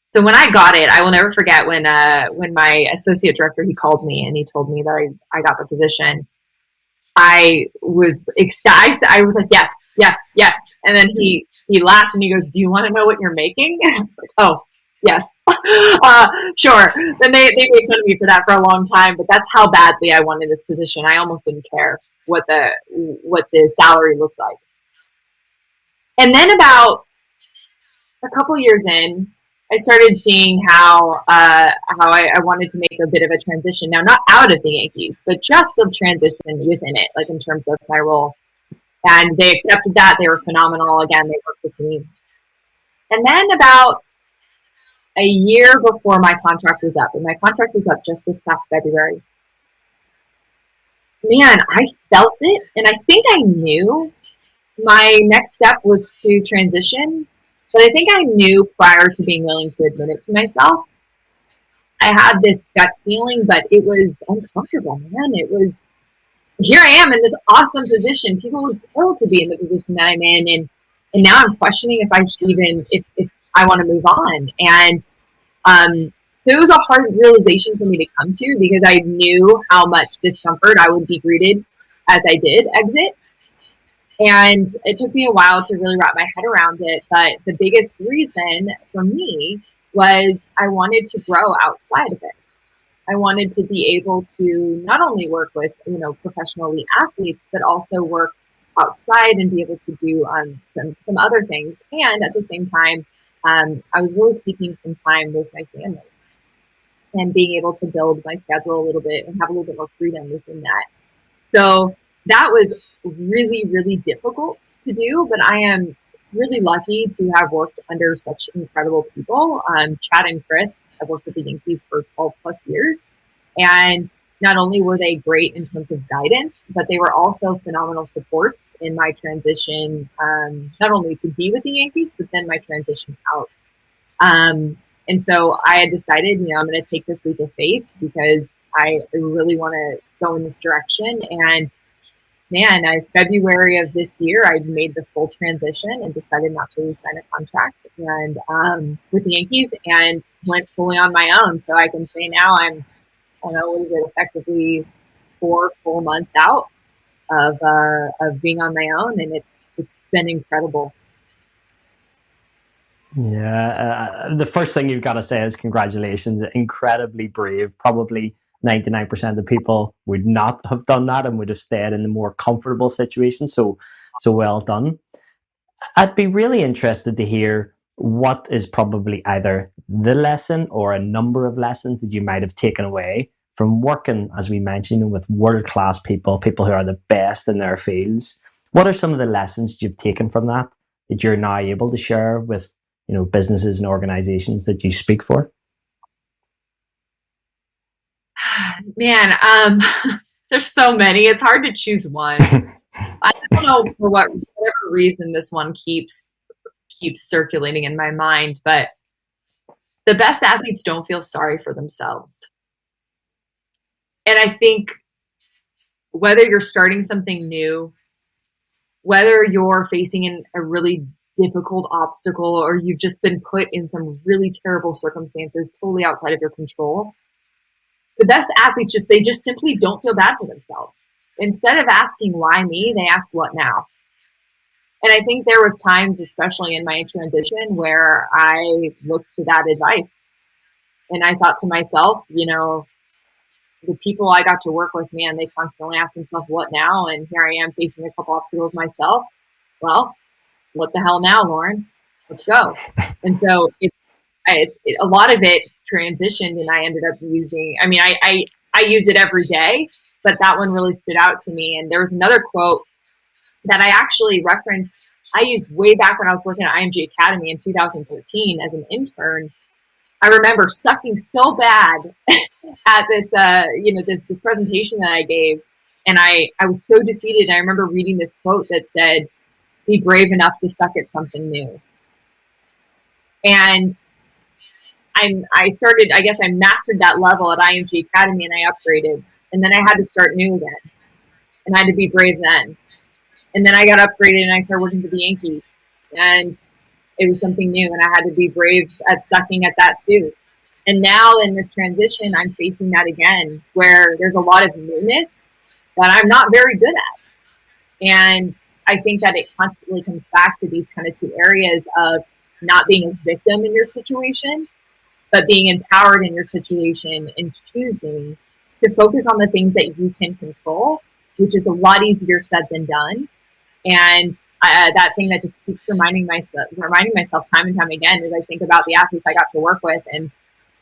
Speaker 2: So when I got it, I will never forget when my associate director, he called me and he told me that I got the position. I was excited. I was like, yes, yes, yes. And then he laughed and he goes, "Do you want to know what you're making?" I was like, "Oh, yes, sure." Then they made fun of me for that for a long time, but that's how badly I wanted this position. I almost didn't care what the salary looks like. And then about a couple years in, I started seeing how I wanted to make a bit of a transition. Now, not out of the Yankees, but just a transition within it, like in terms of my role. And they accepted that. They were phenomenal. Again, they worked with me. And then about a year before my contract was up, and my contract was up just this past February, man, I felt it. And I think I knew my next step was to transition. But I think I knew prior to being willing to admit it to myself. I had this gut feeling, but it was uncomfortable, man. It was, here I am in this awesome position. People would tell to be in the position that I'm in. And now I'm questioning if I should even, if I want to move on. And so it was a hard realization for me to come to, because I knew how much discomfort I would be greeted as I did exit. And it took me a while to really wrap my head around it. But the biggest reason for me was I wanted to grow outside of it. I wanted to be able to not only work with, professional elite athletes, but also work outside and be able to do some other things. And at the same time, I was really seeking some time with my family and being able to build my schedule a little bit and have a little bit more freedom within that. So that was really, really difficult to do, but I am really lucky to have worked under such incredible people. Chad and Chris have worked at the Yankees for 12 plus years. And not only were they great in terms of guidance, but they were also phenomenal supports in my transition, not only to be with the Yankees, but then my transition out. And so I had decided, I'm going to take this leap of faith because I really want to go in this direction. And man, February of this year, I made the full transition and decided not to re-sign a contract and with the Yankees, and went fully on my own. So I can say now I'm, I don't know, what is it, effectively 4 full months out of being on my own, and it's been incredible.
Speaker 1: Yeah, the first thing you've got to say is congratulations. Incredibly brave. Probably 99% of people would not have done that and would have stayed in the more comfortable situation. So well done. I'd be really interested to hear what is probably either the lesson or a number of lessons that you might have taken away from working, as we mentioned, with world-class people who are the best in their fields. What are some of the lessons you've taken from that you're now able to share with businesses and organizations that you speak for?
Speaker 2: Man, There's so many. It's hard to choose one. I don't know for whatever reason this one keeps circulating in my mind, but the best athletes don't feel sorry for themselves. And I think whether you're starting something new, whether you're facing a really difficult obstacle or you've just been put in some really terrible circumstances totally outside of your control, the best athletes they just simply don't feel bad for themselves. Instead of asking why me, they ask what now. And I think there was times, especially in my transition, where I looked to that advice and I thought to myself, the people I got to work with, man, they constantly ask themselves, what now? And here I am facing a couple obstacles myself. Well, what the hell now, Lauren? Let's go. And so it's a lot of it transitioned, and I ended up using, I use it every day, but that one really stood out to me. And there was another quote that I actually referenced, I used way back when I was working at IMG Academy in 2013 as an intern. I remember sucking so bad at this, this presentation that I gave, and I was so defeated. I remember reading this quote that said, "Be brave enough to suck at something new." And I mastered that level at IMG Academy, and I upgraded, and then I had to start new again, and I had to be brave then. And then I got upgraded, and I started working for the Yankees, and it was something new, and I had to be brave at sucking at that too. And now in this transition, I'm facing that again, where there's a lot of newness that I'm not very good at. And I think that it constantly comes back to these kind of two areas of not being a victim in your situation, but being empowered in your situation and choosing to focus on the things that you can control, which is a lot easier said than done. And that thing that just keeps reminding myself time and time again is I think about the athletes I got to work with, and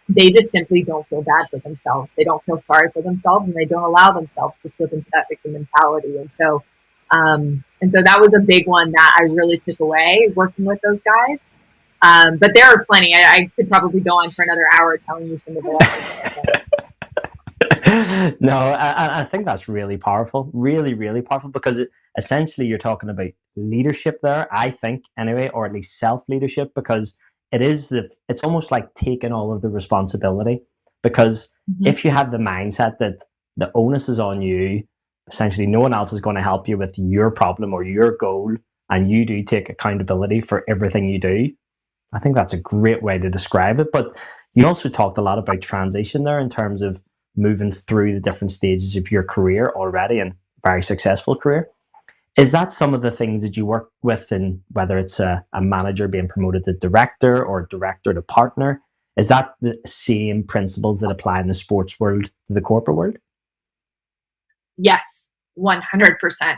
Speaker 2: they just simply don't feel bad for themselves. They don't feel sorry for themselves, and they don't allow themselves to slip into that victim mentality. And so that was a big one that I really took away working with those guys. But there are plenty. I could probably go on for another hour telling you some of the lessons.
Speaker 1: No, I think that's really powerful, really, really powerful, because essentially you're talking about leadership there, I think, anyway, or at least self-leadership, because it's almost like taking all of the responsibility, because if you have the mindset that the onus is on you, essentially no one else is going to help you with your problem or your goal, and you do take accountability for everything you do, I think that's a great way to describe it. But you also talked a lot about transition there in terms of moving through the different stages of your career already, and very successful career. Is that some of the things that you work with, in whether it's a manager being promoted to director or director to partner? Is that the same principles that apply in the sports world to the corporate world?
Speaker 2: Yes, 100%.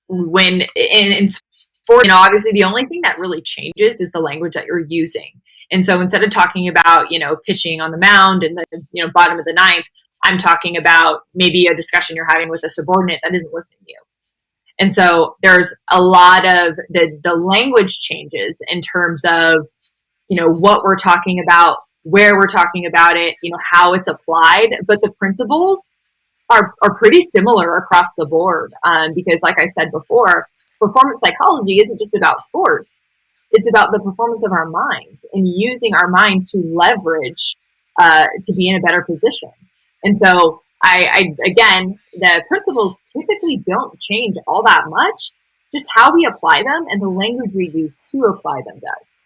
Speaker 2: When in sport, obviously the only thing that really changes is the language that you're using. And so instead of talking about, pitching on the mound and the, bottom of the ninth, I'm talking about maybe a discussion you're having with a subordinate that isn't listening to you. And so there's a lot of the language changes in terms of, what we're talking about, where we're talking about it, how it's applied. But the principles are pretty similar across the board. Because like I said before, performance psychology isn't just about sports. It's about the performance of our mind and using our mind to leverage to be in a better position. And so again, the principles typically don't change all that much. Just how we apply them and the language we use to apply them does.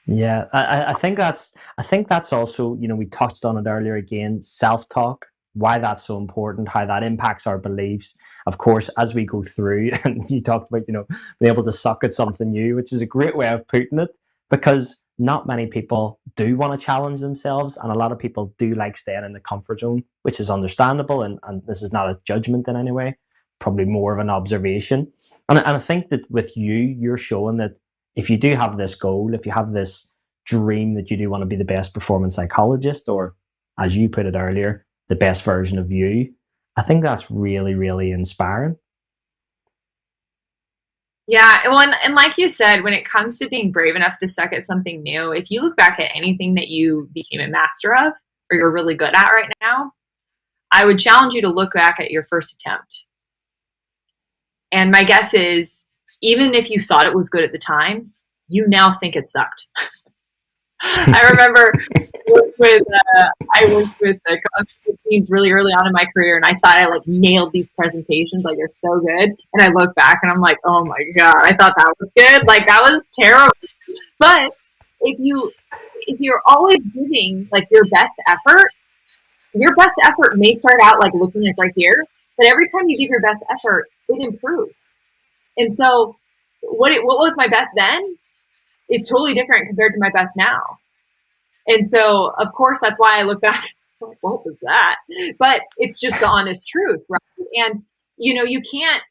Speaker 1: Yeah, I think that's also, we touched on it earlier again, self-talk, why that's so important, how that impacts our beliefs. Of course, as we go through, and you talked about, being able to suck at something new, which is a great way of putting it, because not many people do want to challenge themselves, and a lot of people do like staying in the comfort zone, which is understandable, and this is not a judgment in any way, probably more of an observation. And I think that with you, you're showing that if you do have this goal, if you have this dream that you do want to be the best performance psychologist, or as you put it earlier, the best version of you, I think that's really, really inspiring.
Speaker 2: Yeah, and like you said, when it comes to being brave enough to suck at something new, if you look back at anything that you became a master of or you're really good at right now, I would challenge you to look back at your first attempt. And my guess is, even if you thought it was good at the time, you now think it sucked. I remember I worked with a couple of teams really early on in my career, and I thought I like nailed these presentations, like they're so good. And I look back and I'm like, oh my god, I thought that was good. Like that was terrible. But if you're always giving like your best effort may start out like looking like right here, but every time you give your best effort, it improves. And so what was my best then is totally different compared to my best now. And so, of course, that's why I look back, what was that? But it's just the honest truth, right? And, you can't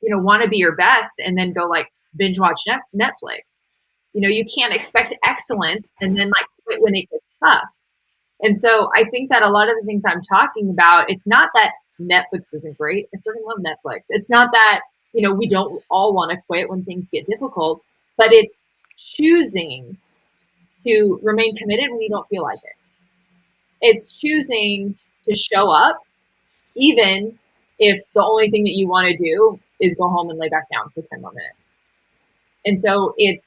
Speaker 2: want to be your best and then go like binge watch Netflix. You can't expect excellence and then like quit when it gets tough. And so I think that a lot of the things I'm talking about, it's not that Netflix isn't great. I freaking love Netflix. It's not that, we don't all want to quit when things get difficult, but it's choosing to remain committed when you don't feel like it. It's choosing to show up even if the only thing that you want to do is go home and lay back down for 10 more minutes. And so the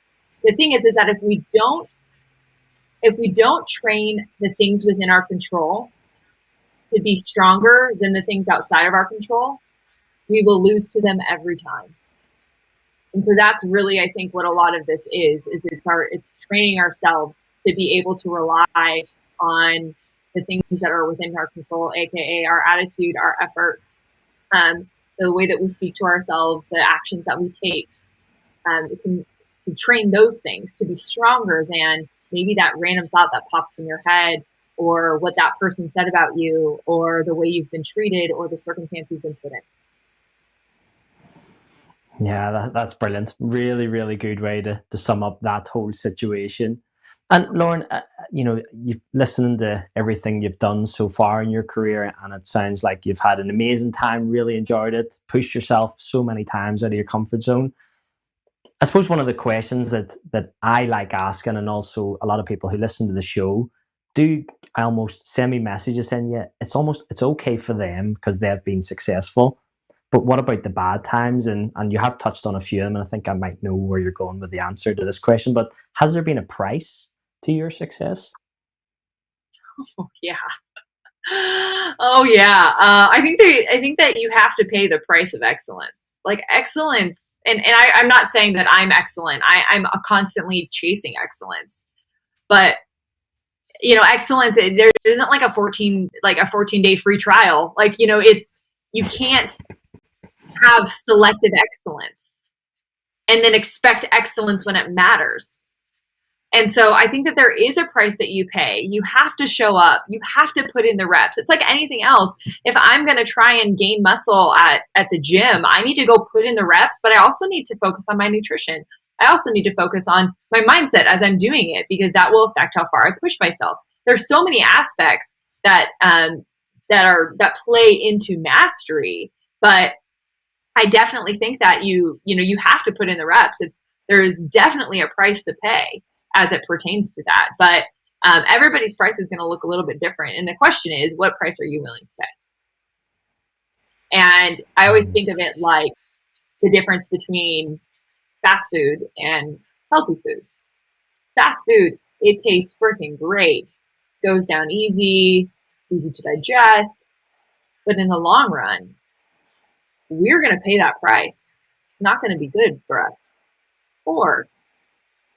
Speaker 2: thing is that if we don't train the things within our control to be stronger than the things outside of our control, we will lose to them every time. And so that's really, I think, what a lot of this is it's training ourselves to be able to rely on the things that are within our control, aka our attitude, our effort, the way that we speak to ourselves, the actions that we take, to train those things to be stronger than maybe that random thought that pops in your head, or what that person said about you, or the way you've been treated, or the circumstance you've been put in.
Speaker 1: Yeah, that's brilliant. Really, really good way to sum up that whole situation. And Lauren, you've listened to everything you've done so far in your career, and it sounds like you've had an amazing time, really enjoyed it, pushed yourself so many times out of your comfort zone. I suppose one of the questions that I like asking, and also a lot of people who listen to the show, I almost send me messages saying, yeah, it's okay for them because they've been successful. But what about the bad times? And you have touched on a few of them, and I think I might know where you're going with the answer to this question. But has there been a price to your success?
Speaker 2: Oh yeah. Oh yeah. I think that you have to pay the price of excellence. Like excellence, and I'm not saying that I'm excellent. I'm constantly chasing excellence, but excellence. There isn't like a 14-day free trial. Like you can't have selective excellence and then expect excellence when it matters. And so I think that there is a price that you pay. You have to show up. You have to put in the reps. It's like anything else. If I'm going to try and gain muscle at the gym, I need to go put in the reps, but I also need to focus on my nutrition. I also need to focus on my mindset as I'm doing it, because that will affect how far I push myself. There's so many aspects that play into mastery, but I definitely think that you have to put in the reps. There's definitely a price to pay as it pertains to that. But everybody's price is going to look a little bit different. And the question is, what price are you willing to pay? And I always think of it like the difference between fast food and healthy food. Fast food, it tastes freaking great, goes down easy to digest. But in the long run, we're going to pay that price. It's not going to be good for us. Or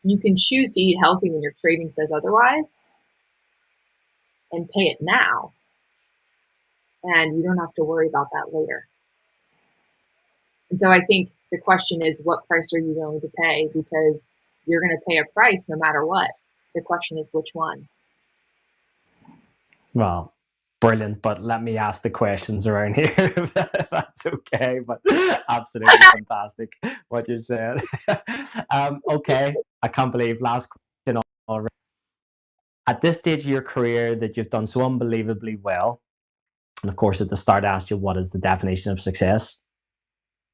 Speaker 2: you can choose to eat healthy when your craving says otherwise and pay it now. And you don't have to worry about that later. And so I think the question is, what price are you willing to pay? Because you're going to pay a price no matter what. The question is, which one?
Speaker 1: Well, brilliant. But let me ask the questions around here, if that's okay. But absolutely fantastic what you said. Okay, I can't believe last question already. At this stage of your career that you've done so unbelievably well, and of course at the start I asked you what is the definition of success.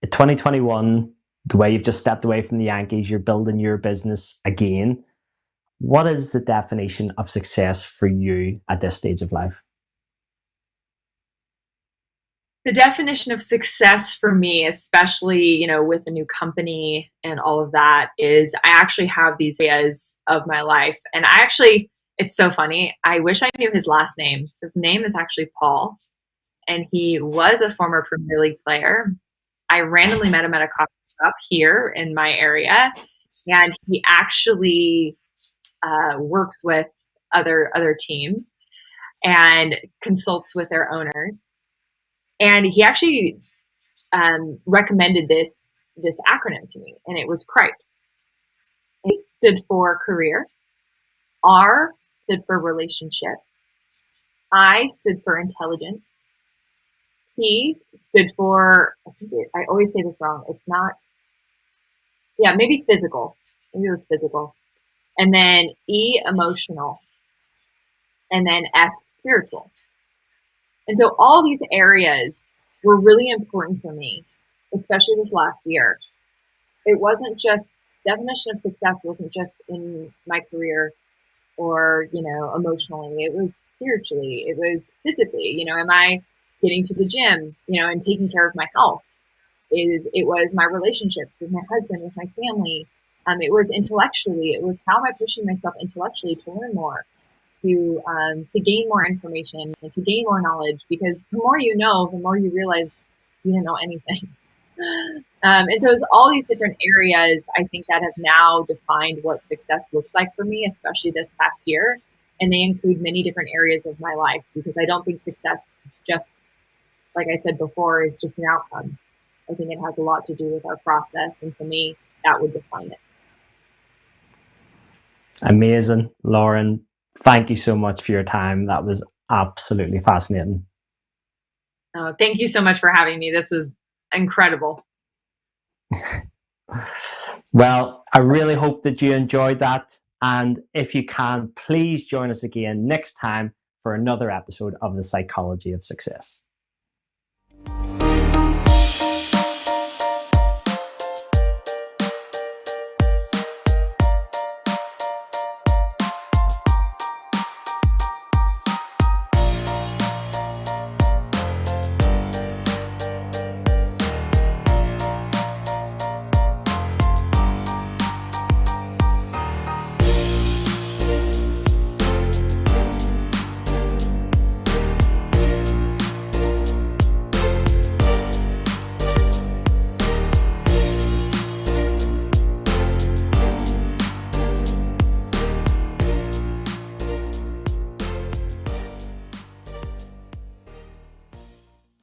Speaker 1: In 2021, the way you've just stepped away from the Yankees, you're building your business again. What is the definition of success for you at this stage of life?
Speaker 2: The definition of success for me, especially, with a new company and all of that, is I actually have these areas of my life. And it's so funny. I wish I knew his last name. His name is actually Paul, and he was a former Premier League player. I randomly met him at a coffee shop here in my area, and he actually works with other teams and consults with their owners. And he actually recommended this acronym to me, and it was CRIPES. It stood for career. R stood for relationship. I stood for intelligence. P stood for, I always say this wrong. It's not, yeah, maybe physical. Maybe it was physical. And then E, emotional. And then S, spiritual. And so all these areas were really important for me, especially this last year. It wasn't just, definition of success wasn't just in my career or, emotionally. It was spiritually. It was physically. Am I getting to the gym, and taking care of my health? It was my relationships with my husband, with my family. It was intellectually. It was how am I pushing myself intellectually to learn more, to gain more information, and to gain more knowledge. Because the more you know, the more you realize you don't know anything. And so it's all these different areas, I think, that have now defined what success looks like for me, especially this past year. And they include many different areas of my life, because I don't think success is just, like I said before, is just an outcome. I think it has a lot to do with our process. And to me, that would define it.
Speaker 1: Amazing, Lauren. Thank you so much for your time. That was absolutely fascinating.
Speaker 2: Thank you so much for having me. This was incredible.
Speaker 1: Well, I really hope that you enjoyed that. And if you can, please join us again next time for another episode of The Psychology of Success.